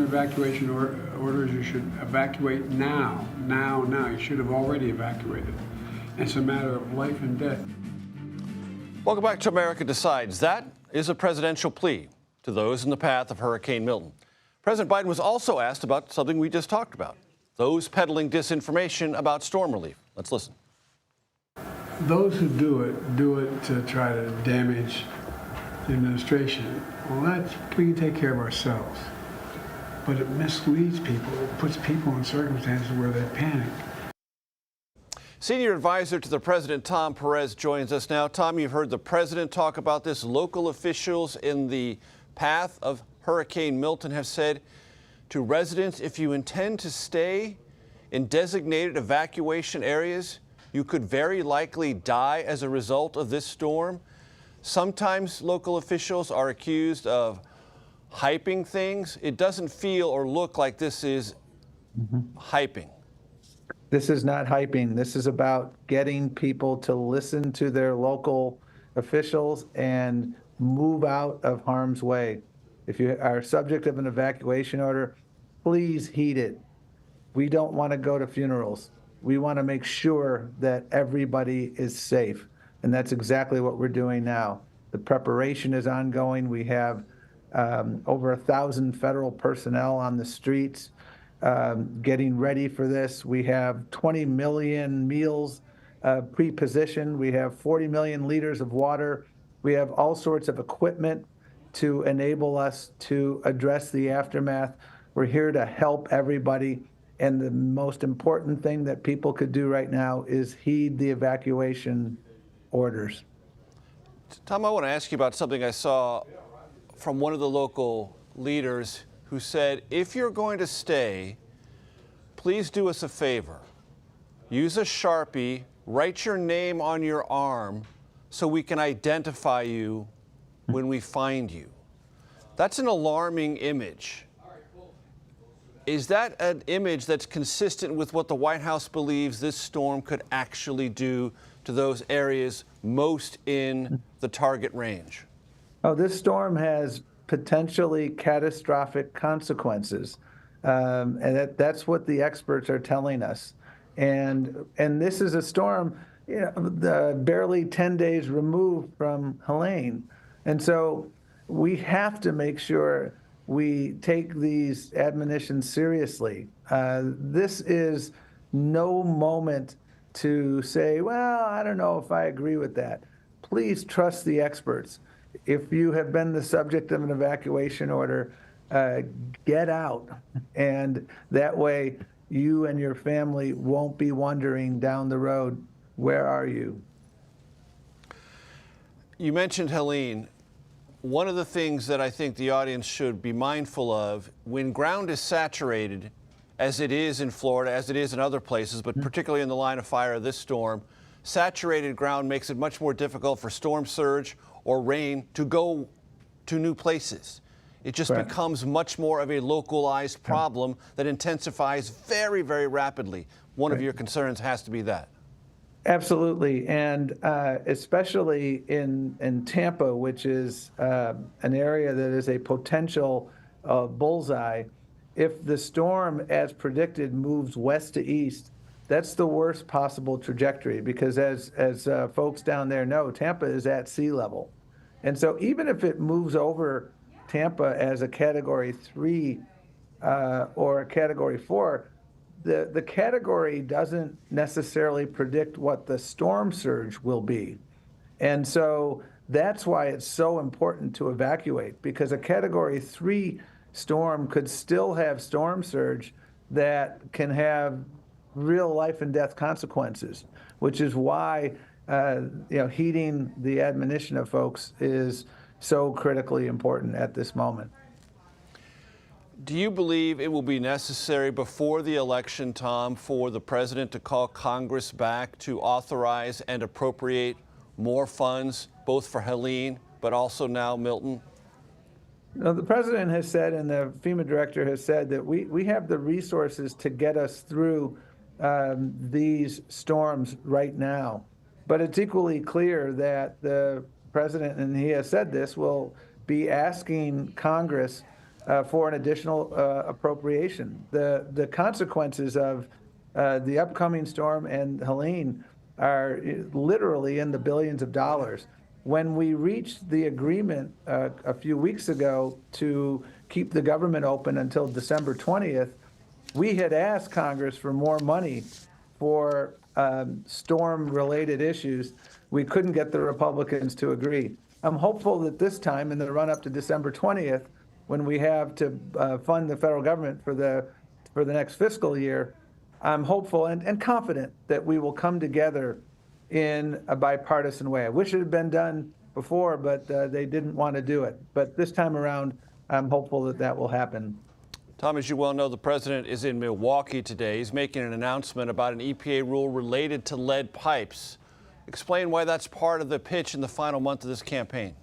evacuation orders, you should evacuate now. You should have already evacuated. It's a matter of life and death. Welcome back to America Decides. That is a presidential plea to those in the path of Hurricane Milton. President Biden was also asked about something we just talked about, those peddling disinformation about storm relief. Let's listen. Those who do it to try to damage the administration. Well, we can take care of ourselves. But it misleads people. It puts people in circumstances where they panic. Senior advisor to the president, Tom Perez, joins us now. Tom, you've heard the president talk about this. Local officials in the path of Hurricane Milton have said to residents, if you intend to stay in designated evacuation areas, you could very likely die as a result of this storm. Sometimes local officials are accused of hyping things. It doesn't feel or look like this is hyping. This is not hyping. This is about getting people to listen to their local officials and move out of harm's way. If you are subject of an evacuation order, please heed it. We don't want to go to funerals. We want to make sure that everybody is safe. And that's exactly what we're doing now. The preparation is ongoing. We have over 1,000 federal personnel on the streets getting ready for this. We have 20 million meals pre-positioned. We have 40 million liters of water. We have all sorts of equipment to enable us to address the aftermath. We're here to help everybody. And the most important thing that people could do right now is heed the evacuation orders. Tom, I want to ask you about something I saw from one of the local leaders who said, if you're going to stay, please do us a favor. Use a Sharpie, write your name on your arm so we can identify you when we find you. That's an alarming image. Is that an image that's consistent with what the White House believes this storm could actually do to those areas most in the target range? Oh, this storm has potentially catastrophic consequences. And that's what the experts are telling us. And this is a storm, barely 10 days removed from Helene. And so we have to make sure we take these admonitions seriously. This is no moment to say, well, I don't know if I agree with that. Please trust the experts. If you have been the subject of an evacuation order, get out. And that way you and your family won't be wondering down the road, where are you? You mentioned Helene. One of the things that I think the audience should be mindful of, when ground is saturated, as it is in Florida, as it is in other places, but particularly in the line of fire of this storm, saturated ground makes it much more difficult for storm surge or rain to go to new places. It just becomes much more of a localized problem that intensifies very, very rapidly. One of your concerns has to be that. Absolutely, and especially in Tampa, which is an area that is a potential bullseye. If the storm, as predicted, moves west to east, that's the worst possible trajectory because as folks down there know, Tampa is at sea level. And so even if it moves over Tampa as a Category 3 or a Category 4, the category doesn't necessarily predict what the storm surge will be. And so that's why it's so important to evacuate, because a Category 3 storm could still have storm surge that can have real life and death consequences, which is why heeding the admonition of folks is so critically important at this moment. Do you believe it will be necessary before the election, Tom, for the president to call Congress back to authorize and appropriate more funds, both for Helene, but also now Milton? No, the president has said, and the FEMA director has said, that we have the resources to get us through these storms right now. But it's equally clear that the president, and he has said this, will be asking Congress for an additional appropriation. The consequences of the upcoming storm and Helene are literally in the billions of dollars. When we reached the agreement a few weeks ago to keep the government open until December 20th, we had asked Congress for more money for storm-related issues. We couldn't get the Republicans to agree. I'm hopeful that this time, in the run-up to December 20th, when we have to fund the federal government for the next fiscal year, I'm hopeful and confident that we will come together in a bipartisan way. I wish it had been done before, but they didn't want to do it. But this time around, I'm hopeful that that will happen. Tom, as you well know, the president is in Milwaukee today. He's making an announcement about an EPA rule related to lead pipes. Explain why that's part of the pitch in the final month of this campaign.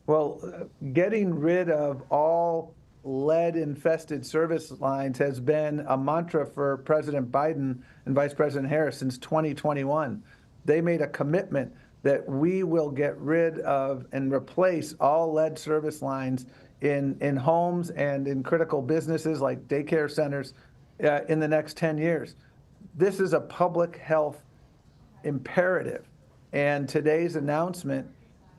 Well, getting rid of all lead-infested service lines has been a mantra for President Biden and Vice President Harris since 2021. They made a commitment that we will get rid of and replace all lead service lines in homes and in critical businesses like daycare centers in the next 10 years. This is a public health imperative, and today's announcement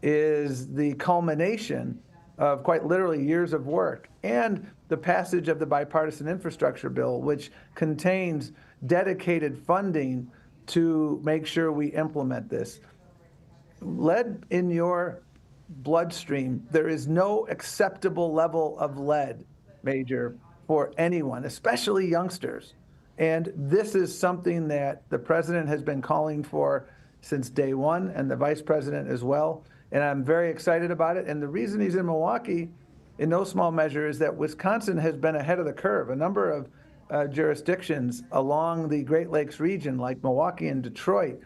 is the culmination of quite literally years of work and the passage of the bipartisan infrastructure bill, which contains dedicated funding to make sure we implement this. Lead in your bloodstream, there is no acceptable level of lead, Major, for anyone, especially youngsters. And this is something that the president has been calling for since day one, and the vice president as well. And I'm very excited about it. And the reason he's in Milwaukee, in no small measure, is that Wisconsin has been ahead of the curve. A number of jurisdictions along the Great Lakes region, like Milwaukee and Detroit,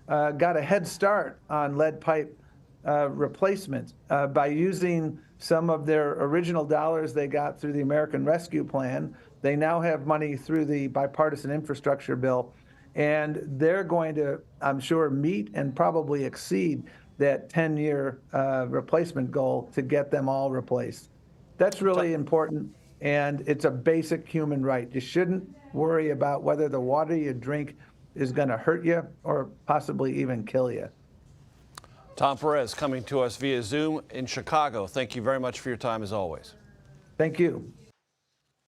got a head start on lead pipe replacement by using some of their original dollars they got through the American Rescue Plan. They now have money through the bipartisan infrastructure bill, and they're going to, I'm sure, meet and probably exceed that 10-year replacement goal to get them all replaced. That's really important, and it's a basic human right. You shouldn't worry about whether the water you drink is going to hurt you or possibly even kill you. Tom Perez coming to us via Zoom in Chicago. Thank you very much for your time as always. Thank you.